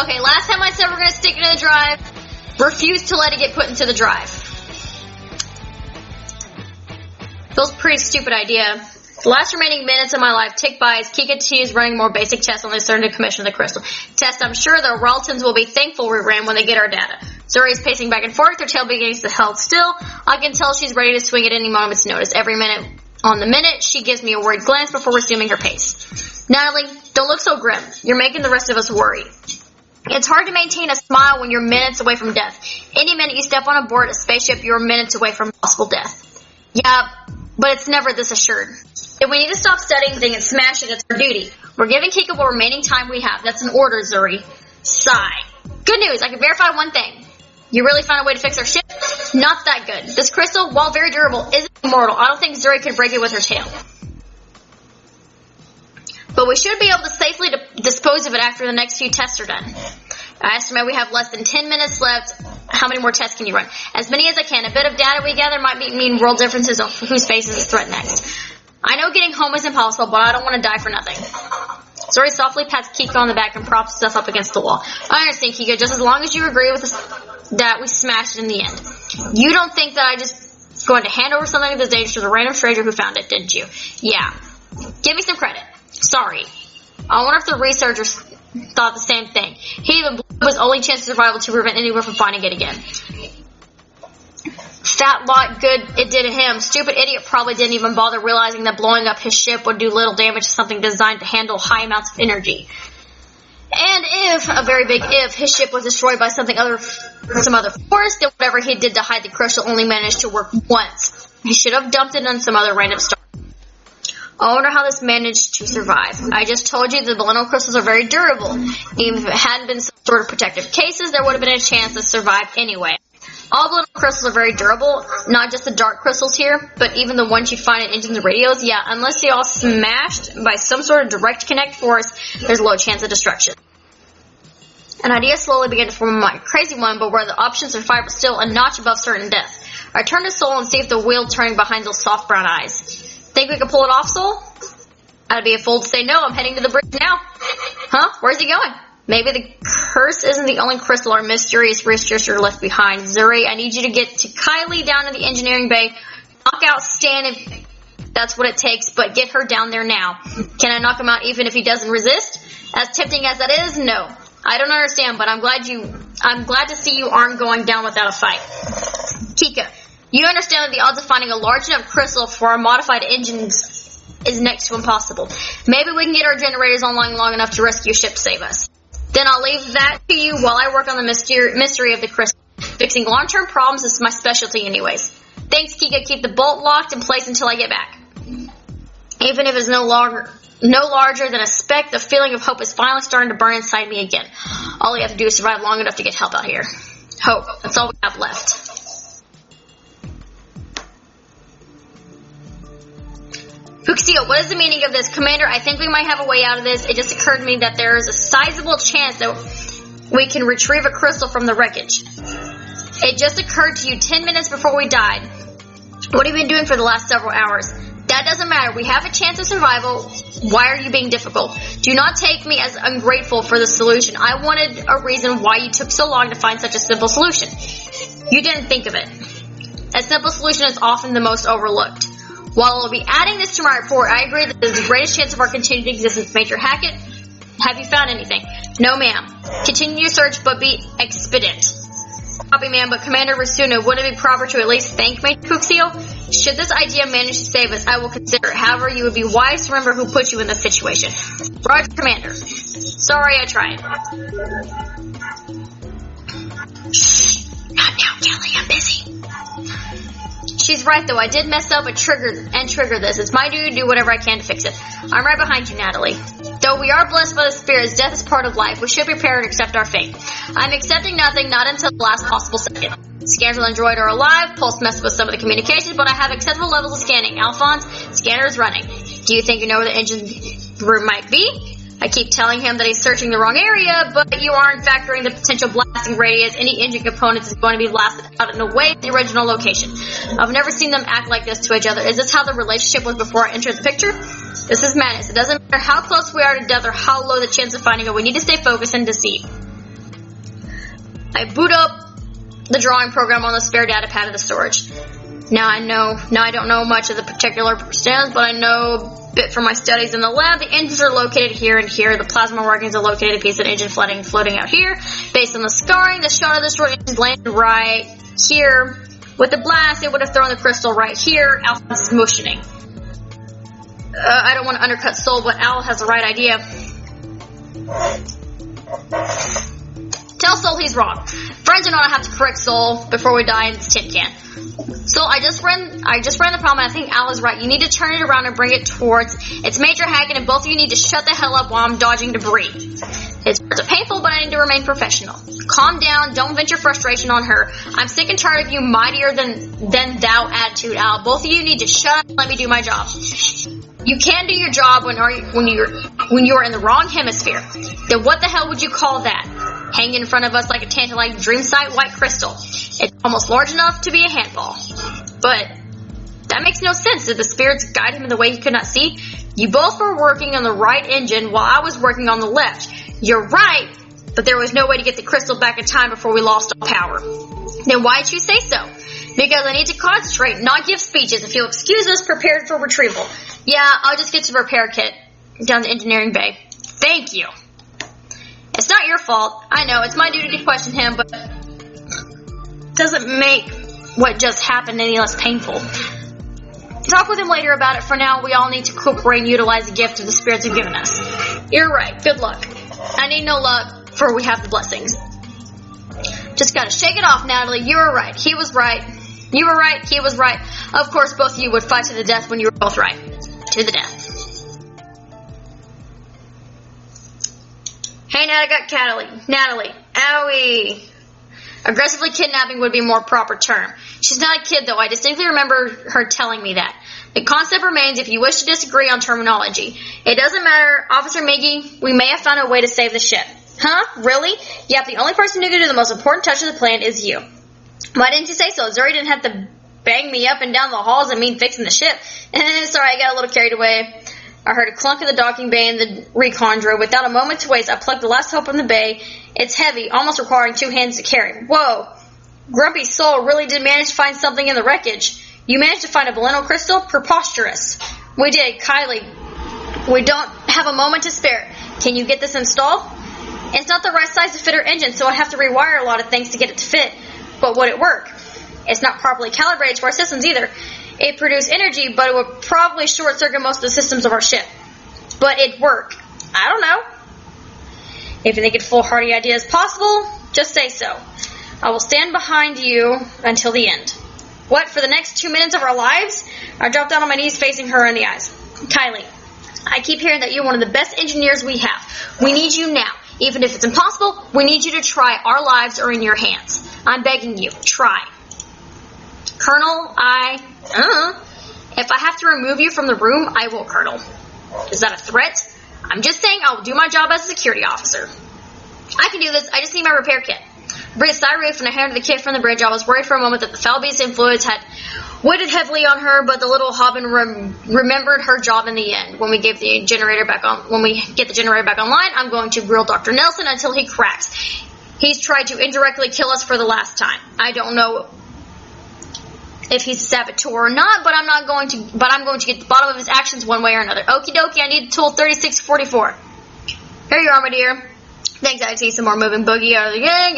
Okay, last time I said we're going to stick it in the drive. Refused to let it get put into the drive. Feels a pretty stupid idea. The last remaining minutes of my life tick by as Kika T is running more basic tests on the certain commission of the crystal. Test I'm sure the relatives will be thankful we ran when they get our data. Zuri is pacing back and forth, her tail beginning to held still. I can tell she's ready to swing at any moment's notice. Every minute on the minute, she gives me a worried glance before resuming her pace. Natalie, don't look so grim. You're making the rest of us worry. It's hard to maintain a smile when you're minutes away from death. Any minute you step on board a spaceship, you're minutes away from possible death. Yeah, but it's never this assured. If we need to stop studying things and smash it, it's our duty. We're giving Kika what remaining time we have. That's an order, Zuri. Sigh. Good news, I can verify one thing. You really found a way to fix our ship? Not that good. This crystal, while very durable, isn't immortal. I don't think Zuri could break it with her tail. But we should be able to safely dispose of it after the next few tests are done. I estimate we have less than 10 minutes left. How many more tests can you run? As many as I can. A bit of data we gather might mean world differences on whose faces is threat next. I know getting home is impossible, but I don't want to die for nothing. Zuri softly pats Kika on the back and props herself up against the wall. I understand, Kika, just as long as you agree with us that we smashed it in the end. You don't think that I just going to hand over something of this danger to the random stranger who found it, didn't you? Yeah. Give me some credit. Sorry. I wonder if the researchers thought the same thing. He even blew his only chance of survival to prevent anyone from finding it again. Fat lot good it did to him. Stupid idiot probably didn't even bother realizing that blowing up his ship would do little damage to something designed to handle high amounts of energy. And if, a very big if, his ship was destroyed by some other force, then whatever he did to hide the crystal only managed to work once. He should have dumped it on some other random star. I wonder how this managed to survive. I just told you the millennial crystals are very durable. Even if it hadn't been some sort of protective cases, there would have been a chance to survive anyway. All millennial crystals are very durable, not just the dark crystals here, but even the ones you find in engines and radios. Yeah, unless they all smashed by some sort of direct connect force, there's a low chance of destruction. An idea slowly began to form in my mind. Crazy one, but where the options of survival was still a notch above certain death. I turned to Soul and see if the wheel turning behind those soft brown eyes. Think we can pull it off, Soul? I'd be a fool to say no. I'm heading to the bridge now. Huh? Where's he going? Maybe the curse isn't the only crystal our mysterious researcher left behind. Zuri, I need you to get to Kylie down to the engineering bay. Knock out Stan if that's what it takes, but get her down there now. Can I knock him out even if he doesn't resist? As tempting as that is, no. I don't understand, but I'm glad to see you aren't going down without a fight. Kika, you understand that the odds of finding a large enough crystal for our modified engines is next to impossible. Maybe we can get our generators online long enough to rescue a ship to save us. Then I'll leave that to you while I work on the mystery of the crystal. Fixing long-term problems is my specialty anyways. Thanks, Kika. Keep the bolt locked in place until I get back. Even if it's no larger than a speck, the feeling of hope is finally starting to burn inside me again. All we have to do is survive long enough to get help out here. Hope. That's all we have left. Fuxio, what is the meaning of this? Commander, I think we might have a way out of this. It just occurred to me that there is a sizable chance that we can retrieve a crystal from the wreckage. It just occurred to you 10 minutes before we died. What have you been doing for the last several hours? That doesn't matter. We have a chance of survival. Why are you being difficult? Do not take me as ungrateful for the solution. I wanted a reason why you took so long to find such a simple solution. You didn't think of it. A simple solution is often the most overlooked. While I'll be adding this to my report, I agree that there's the greatest chance of our continued existence. Major Hackett, have you found anything? No, ma'am. Continue your search, but be expedient. Copy, ma'am, but Commander Rasuna, wouldn't it be proper to at least thank Major Fuxio? Should this idea manage to save us, I will consider it. However, you would be wise to remember who put you in this situation. Roger, Commander. Sorry, I tried. Shh. Not now, Kelly. I'm busy. She's right, though. I did mess up and trigger this. It's my duty to do whatever I can to fix it. I'm right behind you, Natalie. Though we are blessed by the spirits, death is part of life. We should prepare and accept our fate. I'm accepting nothing, not until the last possible second. Scanners and Android are alive. Pulse messed with some of the communications, but I have acceptable levels of scanning. Alphonse, scanner is running. Do you think you know where the engine room might be? I keep telling him that he's searching the wrong area, but you aren't factoring the potential blasting radius. Any engine components is going to be blasted out and away from the original location. I've never seen them act like this to each other. Is this how the relationship was before I entered the picture? This is madness. It doesn't matter how close we are to death or how low the chance of finding it. We need to stay focused and deceive. I boot up the drawing program on the spare data pad of the storage. Now I don't know much of the particular stands, but I know a bit from my studies in the lab. The engines are located here and here. The plasma workings are located a piece of engine floating out here. Based on the scarring, the shot of the destroyed engines landed right here. With the blast, it would have thrown the crystal right here. Alpha's motioning. I don't want to undercut Soul, but Al has the right idea. Tell Soul he's wrong. Friends are not have to correct Soul before we die in this tin can. So I just ran the problem, and I think Al is right. You need to turn it around and bring it towards its major Hagen, and both of you need to shut the hell up while I'm dodging debris. It's painful, but I need to remain professional. Calm down, don't vent your frustration on her. I'm sick and tired of you mightier than thou attitude, Al. Both of you need to shut up and let me do my job. You can't do your job when you're in the wrong hemisphere. Then what the hell would you call that? Hanging in front of us like a tantalizing dream sight white crystal. It's almost large enough to be a handball. But that makes no sense. Did the spirits guide him in the way he could not see? You both were working on the right engine while I was working on the left. You're right, but there was no way to get the crystal back in time before we lost all power. Then why did you say so? Because I need to concentrate, not give speeches. If you'll excuse us, prepared for retrieval. Yeah, I'll just get to the repair kit down to engineering bay. Thank you. It's not your fault. I know, it's my duty to question him, but it doesn't make what just happened any less painful. Talk with him later about it. For now, we all need to cooperate and utilize the gift of the spirits have given us. You're right. Good luck. I need no luck, for we have the blessings. Just gotta shake it off, Natalie. You were right. He was right. You were right. He was right. Of course, both of you would fight to the death when you were both right. To the death. Hey, Nat, I got Natalie. Owie. Aggressively kidnapping would be a more proper term. She's not a kid, though. I distinctly remember her telling me that. The concept remains if you wish to disagree on terminology. It doesn't matter. Officer Miggy, we may have found a way to save the ship. Huh? Really? Yep, the only person who can do the most important touch of the plan is you. Why didn't you say so? Zuri didn't have to bang me up and down the halls and mean fixing the ship. Sorry, I got a little carried away. I heard a clunk in the docking bay and the recon drove. Without a moment to waste, I plugged the last hope in the bay. It's heavy, almost requiring 2 hands to carry. Whoa! Grumpy Soul really did manage to find something in the wreckage. You managed to find a Valeno crystal? Preposterous. We did. Kylie, we don't have a moment to spare. Can you get this installed? It's not the right size to fit our engine, so I'd have to rewire a lot of things to get it to fit. But would it work? It's not properly calibrated to our systems either. It produced energy, but it would probably short-circuit most of the systems of our ship. But it'd work. I don't know. If you think a foolhardy idea is possible, just say so. I will stand behind you until the end. What, for the next 2 minutes of our lives? I dropped down on my knees facing her in the eyes. Kylie, I keep hearing that you're one of the best engineers we have. We need you now. Even if it's impossible, we need you to try. Our lives are in your hands. I'm begging you, try. Colonel, if I have to remove you from the room, I will, Colonel. Is that a threat? I'm just saying I will do my job as a security officer. I can do this. I just need my repair kit. Breathed sigh relief and I handed the kit from the bridge. I was worried for a moment that the foul beast influence had weighted heavily on her, but the little Hobbin remembered her job in the end. When we get the generator back online, I'm going to grill Dr. Nelson until he cracks. He's tried to indirectly kill us for the last time. I don't know if he's a saboteur or not, but I'm going to get the bottom of his actions one way or another. Okie dokie, I need tool 3644. Here you are, my dear. Thanks, I see some more moving boogie out of the gang.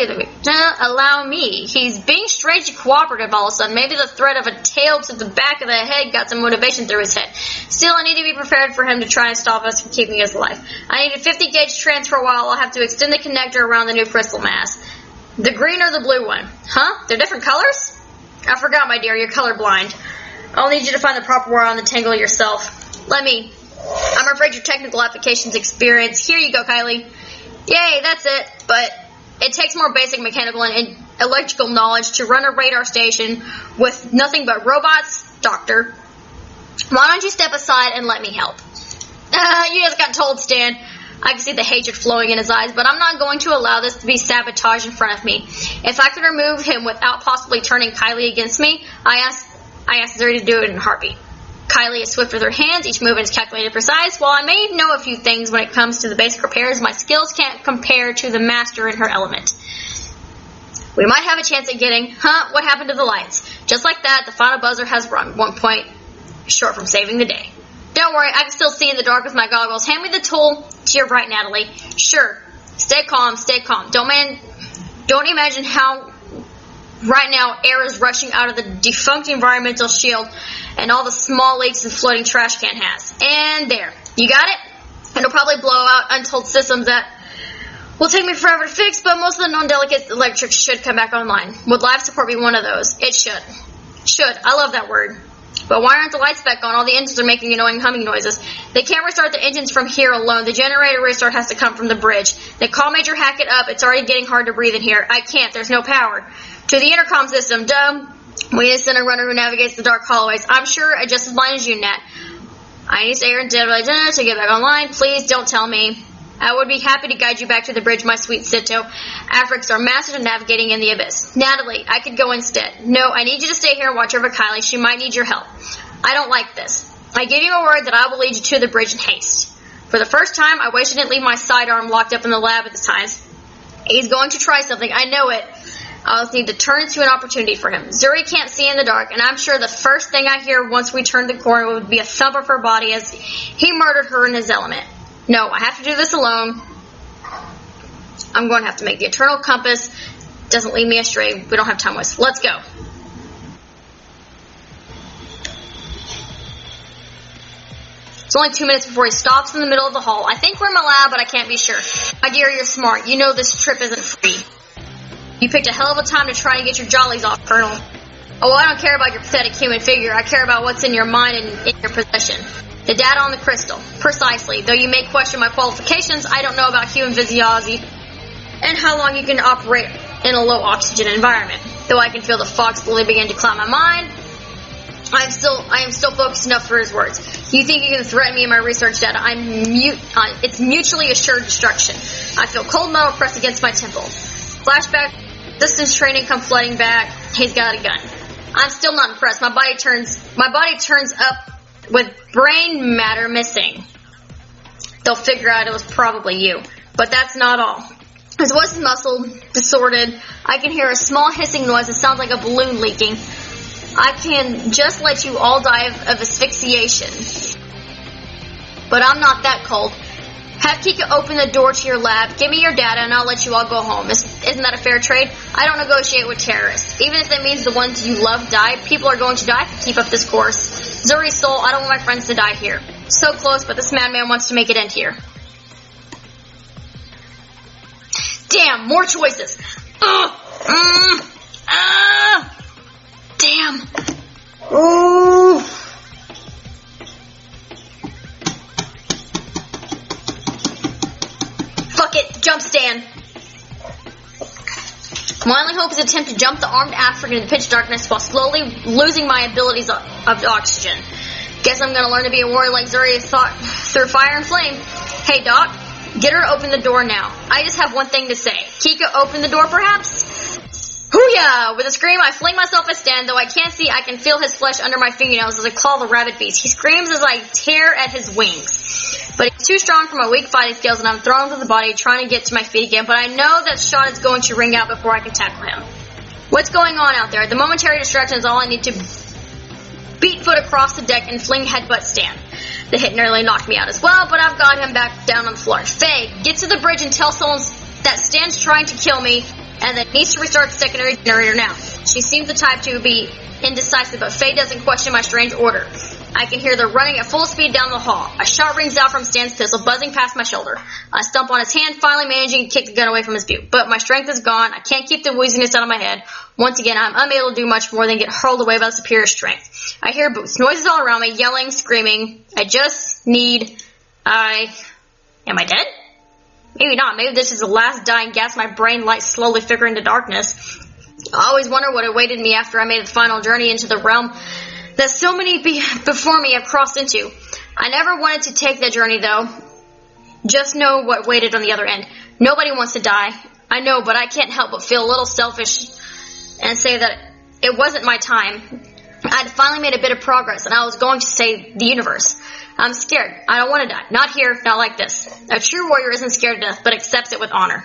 Allow me. He's being strangely cooperative all of a sudden. Maybe the threat of a tail to the back of the head got some motivation through his head. Still, I need to be prepared for him to try and stop us from keeping us alive. I need a 50 gauge transfer while I'll have to extend the connector around the new crystal mass. The green or the blue one? Huh? They're different colors? I forgot, my dear. You're colorblind. I'll need you to find the proper wire on the tangle yourself. I'm afraid your technical applications experience. Here you go, Kylie. Yay, that's it. But it takes more basic mechanical and electrical knowledge to run a radar station with nothing but robots, Doctor. Why don't you step aside and let me help? You just got told, Stan. I can see the hatred flowing in his eyes, but I'm not going to allow this to be sabotage in front of me. If I could remove him without possibly turning Kylie against me, I asked Zuri to do it in a heartbeat. Kylie is swift with her hands, each movement is calculated precise. While I may know a few things when it comes to the basic repairs, my skills can't compare to the master in her element. We might have a chance at getting, what happened to the lights? Just like that, the final buzzer has rung, 1 point short from saving the day. Don't worry, I can still see in the dark with my goggles. Hand me the tool to your right, Natalie. Sure. Stay calm, stay calm. Don't imagine how right now air is rushing out of the defunct environmental shield and all the small leaks and floating trash can has. And there. You got it? It'll probably blow out untold systems that will take me forever to fix, but most of the non-delicate electrics should come back online. Would life support be one of those? It should. Should. I love that word. But why aren't the lights back on? All the engines are making annoying humming noises. They can't restart the engines from here alone. The generator restart has to come from the bridge. They call Major Hackett up. It's already getting hard to breathe in here. I can't. There's no power. To the intercom system. Dumb. We need a center runner who navigates the dark hallways. I'm sure just as blind as you, Nat. I need air and data to get back online. Please don't tell me. I would be happy to guide you back to the bridge, my sweet Sito. Africs are masters of navigating in the abyss. Natalie, I could go instead. No, I need you to stay here and watch over Kylie. She might need your help. I don't like this. I give you a word that I will lead you to the bridge in haste. For the first time, I wish I didn't leave my sidearm locked up in the lab at the times. He's going to try something. I know it. I'll just need to turn it to an opportunity for him. Zuri can't see in the dark, and I'm sure the first thing I hear once we turn the corner would be a thump of her body as he murdered her in his element. No, I have to do this alone. I'm going to have to make the eternal compass. Doesn't lead me astray. We don't have time to waste. Let's go. It's only 2 minutes before he stops in the middle of the hall. I think we're in my lab, but I can't be sure. My dear, you're smart. You know this trip isn't free. You picked a hell of a time to try and get your jollies off, Colonel. Oh, I don't care about your pathetic human figure. I care about what's in your mind and in your possession. The data on the crystal. Precisely. Though you may question my qualifications, I don't know about human physiology and how long you can operate in a low oxygen environment. Though I can feel the fog slowly begin to cloud my mind, I am still focused enough for his words. You think you can threaten me in my research data? It's mutually assured destruction. I feel cold metal pressed against my temple. Flashback. Distance training come flooding back. He's got a gun. I'm still not impressed. My body turns up with brain matter missing. They'll figure out it was probably you. But that's not all. His voice is muffled, distorted. I can hear a small hissing noise that sounds like a balloon leaking. I can just let you all die of asphyxiation. But I'm not that cold. Have Kika open the door to your lab, give me your data, and I'll let you all go home. Isn't that a fair trade? I don't negotiate with terrorists. Even if that means the ones you love die, people are going to die if you keep up this course. Zuri's soul, I don't want my friends to die here. So close, but this madman wants to make it end here. Damn, more choices. Damn. Ooh. Fuck it, jump stand. My only hope is to attempt to jump the armed African in the pitch darkness while slowly losing my abilities of oxygen. Guess I'm gonna learn to be a warrior like Zuri thought through fire and flame. Hey, Doc, get her to open the door now. I just have one thing to say. Kika, open the door perhaps? Hoo-yah! With a scream, I fling myself at Stan. Though I can't see, I can feel his flesh under my fingernails as I claw the rabbit beast. He screams as I tear at his wings. But he's too strong for my weak fighting skills, and I'm thrown through the body, trying to get to my feet again. But I know that shot is going to ring out before I can tackle him. What's going on out there? The momentary distraction is all I need to beat foot across the deck and fling headbutt Stan. The hit nearly knocked me out as well, but I've got him back down on the floor. Faye, get to the bridge and tell someone that Stan's trying to kill me and that needs to restart the secondary generator now. She seems the type to be indecisive, but Faye doesn't question my strange order. I can hear them running at full speed down the hall. A shot rings out from Stan's pistol, buzzing past my shoulder. I stomp on his hand, finally managing to kick the gun away from his view. But my strength is gone. I can't keep the wheeziness out of my head. Once again, I'm unable to do much more than get hurled away by superior strength. I hear boots, noises all around me, yelling, screaming. Am I dead? Maybe not. Maybe this is the last dying gasp. My brain lights slowly flicker into darkness. I always wonder what awaited me after I made the final journey into the realm that so many before me have crossed into. I never wanted to take that journey, though. Just know what waited on the other end. Nobody wants to die. I know, but I can't help but feel a little selfish and say that it wasn't my time. I'd finally made a bit of progress, and I was going to save the universe. I'm scared. I don't want to die. Not here, not like this. A true warrior isn't scared to death, but accepts it with honor.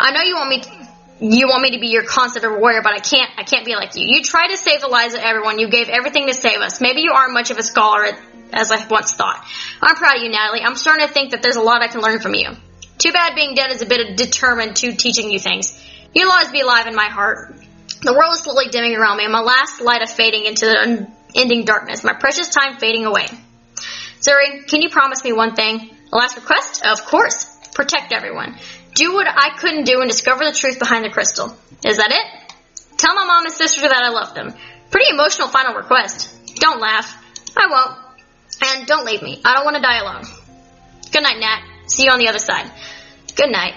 I I know you want me to be your constant warrior, but I can't be like you. You tried to save the lives of everyone. You gave everything to save us. Maybe you aren't much of a scholar as I once thought. I'm proud of you, Natalie. I'm starting to think that there's a lot I can learn from you. Too bad being dead is a bit of determined to teaching you things. You'll always be alive in my heart. The world is slowly dimming around me, and my last light of fading into the unending darkness. My precious time fading away. Zuri, can you promise me one thing? A last request? Of course. Protect everyone. Do what I couldn't do and discover the truth behind the crystal. Is that it? Tell my mom and sister that I love them. Pretty emotional final request. Don't laugh. I won't. And don't leave me. I don't want to die alone. Good night, Nat. See you on the other side. Good night.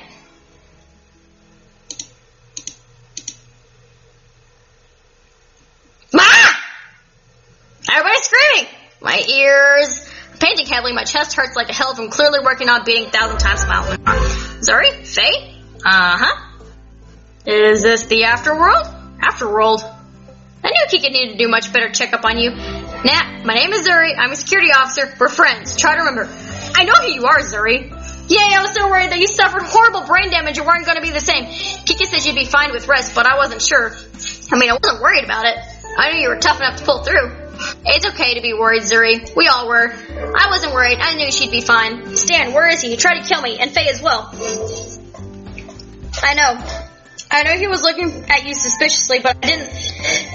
Ma! Everybody's screaming. My ears. Panting heavily, my chest hurts like a hell from clearly working on beating 1,000 times a mile. Zuri? Faye? Uh-huh. Is this the afterworld? Afterworld? I knew Kika needed to do much better checkup on you. Nat, my name is Zuri. I'm a security officer. We're friends. Try to remember. I know who you are, Zuri. Yay, I was so worried that you suffered horrible brain damage and weren't going to be the same. Kika said you'd be fine with rest, but I wasn't sure. I mean, I wasn't worried about it. I knew you were tough enough to pull through. It's okay to be worried, Zuri. We all were. I wasn't worried. I knew she'd be fine. Stan, where is he? He tried to kill me, and Faye as well. I know he was looking at you suspiciously, but I didn't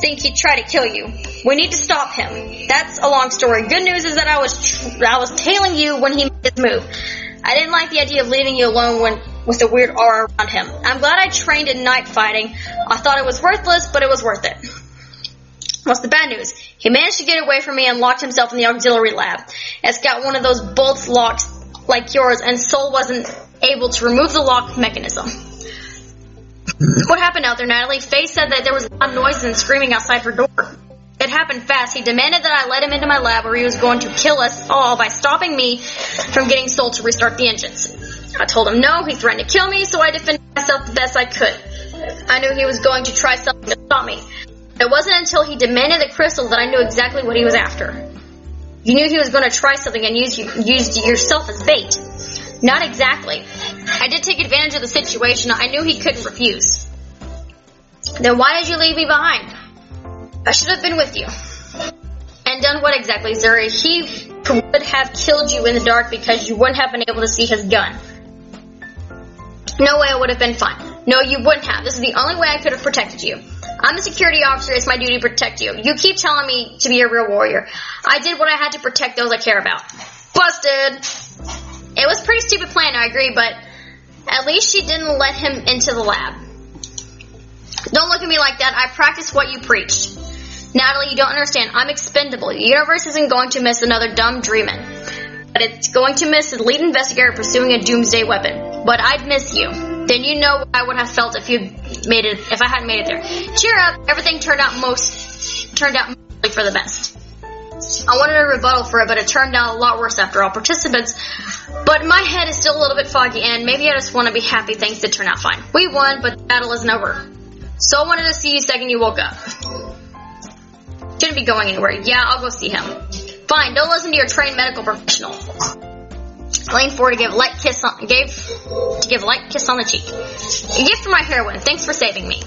think he'd try to kill you. We need to stop him. That's a long story. Good news is that I was tailing you when he made his move. I didn't like the idea of leaving you alone with the weird aura around him. I'm glad I trained in night fighting. I thought it was worthless, but it was worth it. What's the bad news? He managed to get away from me and locked himself in the auxiliary lab. It's got one of those bolts locks like yours, and Sol wasn't able to remove the lock mechanism. What happened out there, Natalie? Faye said that there was loud noises and screaming outside her door. It happened fast. He demanded that I let him into my lab where he was going to kill us all by stopping me from getting Sol to restart the engines. I told him no. He threatened to kill me, so I defended myself the best I could. I knew he was going to try something to stop me. It wasn't until he demanded the crystal that I knew exactly what he was after. You knew he was going to try something and used yourself as bait. Not exactly. I did take advantage of the situation. I knew he couldn't refuse. Then why did you leave me behind? I should have been with you. And done what exactly, Zuri? He would have killed you in the dark because you wouldn't have been able to see his gun. No way it would have been fun. No, you wouldn't have. This is the only way I could have protected you. I'm a security officer. It's my duty to protect you. You keep telling me to be a real warrior. I did what I had to protect those I care about. Busted! It was a pretty stupid plan, I agree, but at least she didn't let him into the lab. Don't look at me like that. I practiced what you preached. Natalie, you don't understand. I'm expendable. The universe isn't going to miss another dumb dreamin'. But it's going to miss the lead investigator pursuing a doomsday weapon. But I'd miss you. Then you know what I would have felt if I hadn't made it there. Cheer up. Everything turned out mostly for the best. I wanted a rebuttal for it, but it turned out a lot worse after all. Participants, but my head is still a little bit foggy, and maybe I just want to be happy things did turn out fine. We won, but the battle isn't over. So I wanted to see you second you woke up. Shouldn't be going anywhere. Yeah, I'll go see him. Fine, don't listen to your trained medical professional. I leaned forward to give a light kiss on the cheek. A gift for my heroine. Thanks for saving me.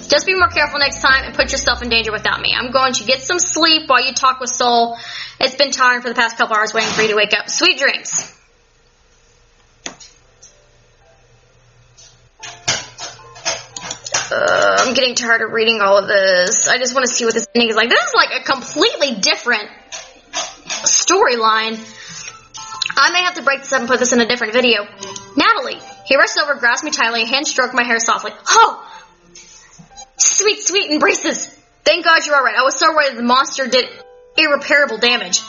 Just be more careful next time and put yourself in danger without me. I'm going to get some sleep while you talk with Sol. It's been tiring for the past couple hours waiting for you to wake up. Sweet dreams. I'm getting tired of reading all of this. I just want to see what this ending is like. This is like a completely different storyline. I may have to break this up and put this in a different video. Natalie. He rushed over, grasped me tightly, hand stroked my hair softly. Oh! Sweet embraces. Thank God you're alright. I was so worried that the monster did irreparable damage.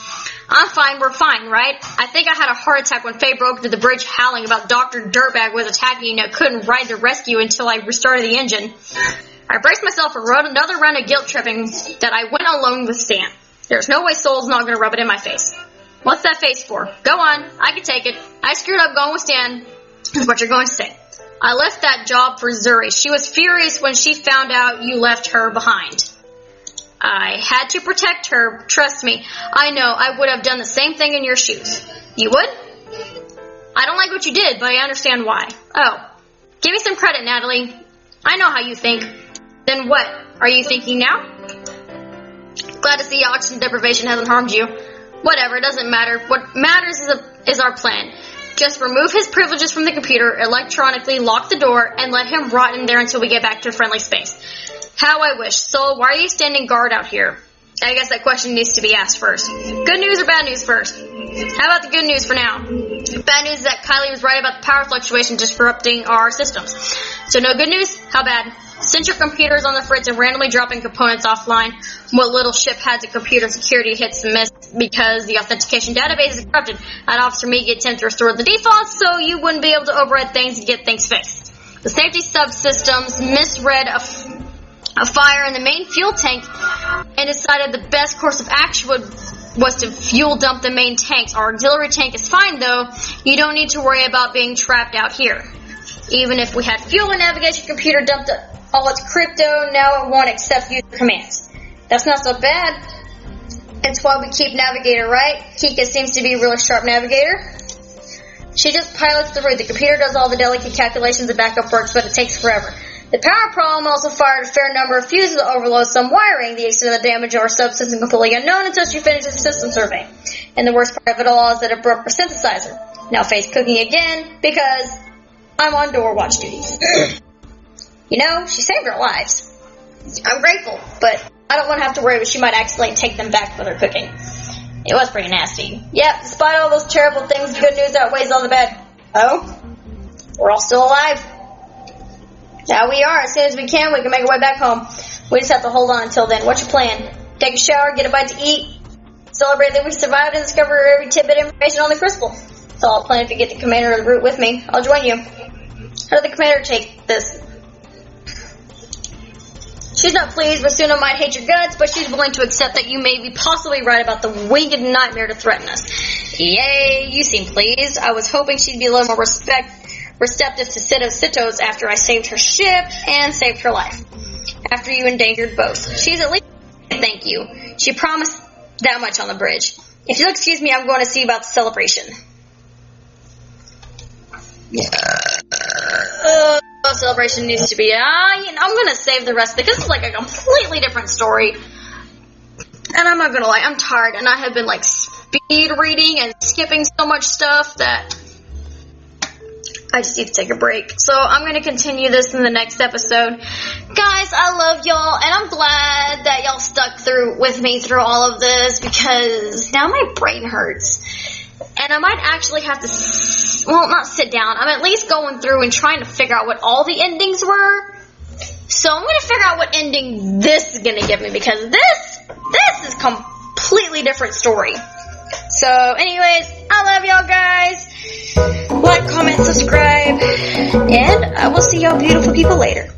I'm fine, we're fine, right? I think I had a heart attack when Faye broke into the bridge howling about Dr. Dirtbag was attacking and I couldn't ride the rescue until I restarted the engine. I braced myself for another round of guilt tripping that I went alone with Stan. There's no way Sol's not going to rub it in my face. What's that face for? Go on, I can take it. I screwed up going with Stan, is what you're going to say. I left that job for Zuri. She was furious when she found out you left her behind. I had to protect her, trust me. I know, I would have done the same thing in your shoes. You would? I don't like what you did, but I understand why. Oh, Give me some credit, Natalie. I know how you think. Then what are you thinking now? Glad to see oxygen deprivation hasn't harmed you. Whatever, it doesn't matter. What matters is our plan. Just remove his privileges from the computer, electronically lock the door, and let him rot in there until we get back to a friendly space. How I wish. So, why are you standing guard out here? I guess that question needs to be asked first. Good news or bad news first? How about the good news for now? Bad news is that Kylie was right about the power fluctuation disrupting our systems. So no good news? How bad? Since your computer is on the fritz and randomly dropping components offline, what little ship had to computer security hits and miss because the authentication database is corrupted. I'd Officer Meek attempt to restore the defaults so you wouldn't be able to override things and get things fixed. The safety subsystems misread a fire in the main fuel tank and decided the best course of action was to fuel dump the main tanks. Our auxiliary tank is fine though. You don't need to worry about being trapped out here. Even if we had fuel and navigation computer dumped all its crypto, now it won't accept user commands. That's not so bad. It's why we keep Navigator, right? Kika seems to be a really sharp navigator. She just pilots the route. The computer does all the delicate calculations and backup works, but it takes forever. The power problem also fired a fair number of fuses that overload some wiring. The extent of the damage of our subsystem is completely unknown until she finishes the system survey. And the worst part of it all is that it broke our synthesizer. Now face cooking again, because I'm on door watch duties. You know, she saved our lives. I'm grateful, but I don't want to have to worry that she might accidentally take them back with her cooking. It was pretty nasty. Yep, despite all those terrible things, the good news outweighs all the bad. Oh? We're all still alive. Now we are. As soon as we can make our way back home. We just have to hold on until then. What's your plan? Take a shower, get a bite to eat, celebrate that we survived, and discover every tidbit of information on the crystal. That's all I'll plan if you get the commander of the route with me. I'll join you. How did the commander take this? She's not pleased, Basuna might hate your guts, but she's willing to accept that you may be possibly right about the winged nightmare to threaten us. Yay, you seem pleased. I was hoping she'd be a little more receptive to Sito's after I saved her ship and saved her life. After you endangered both. She's at least thank you. She promised that much on the bridge. If you'll excuse me, I'm going to see about the celebration. Celebration needs to be, I'm going to save the rest of it, because it's like a completely different story. And I'm not going to lie, I'm tired, and I have been like speed reading and skipping so much stuff that I just need to take a break. So I'm going to continue this in the next episode. Guys, I love y'all, and I'm glad that y'all stuck with me through all of this, because now my brain hurts. And I might actually have to, not sit down. I'm at least going through and trying to figure out what all the endings were. So I'm going to figure out what ending this is going to give me, because this is a completely different story. So anyways, I love y'all guys. Like, comment, subscribe, and I will see y'all beautiful people later.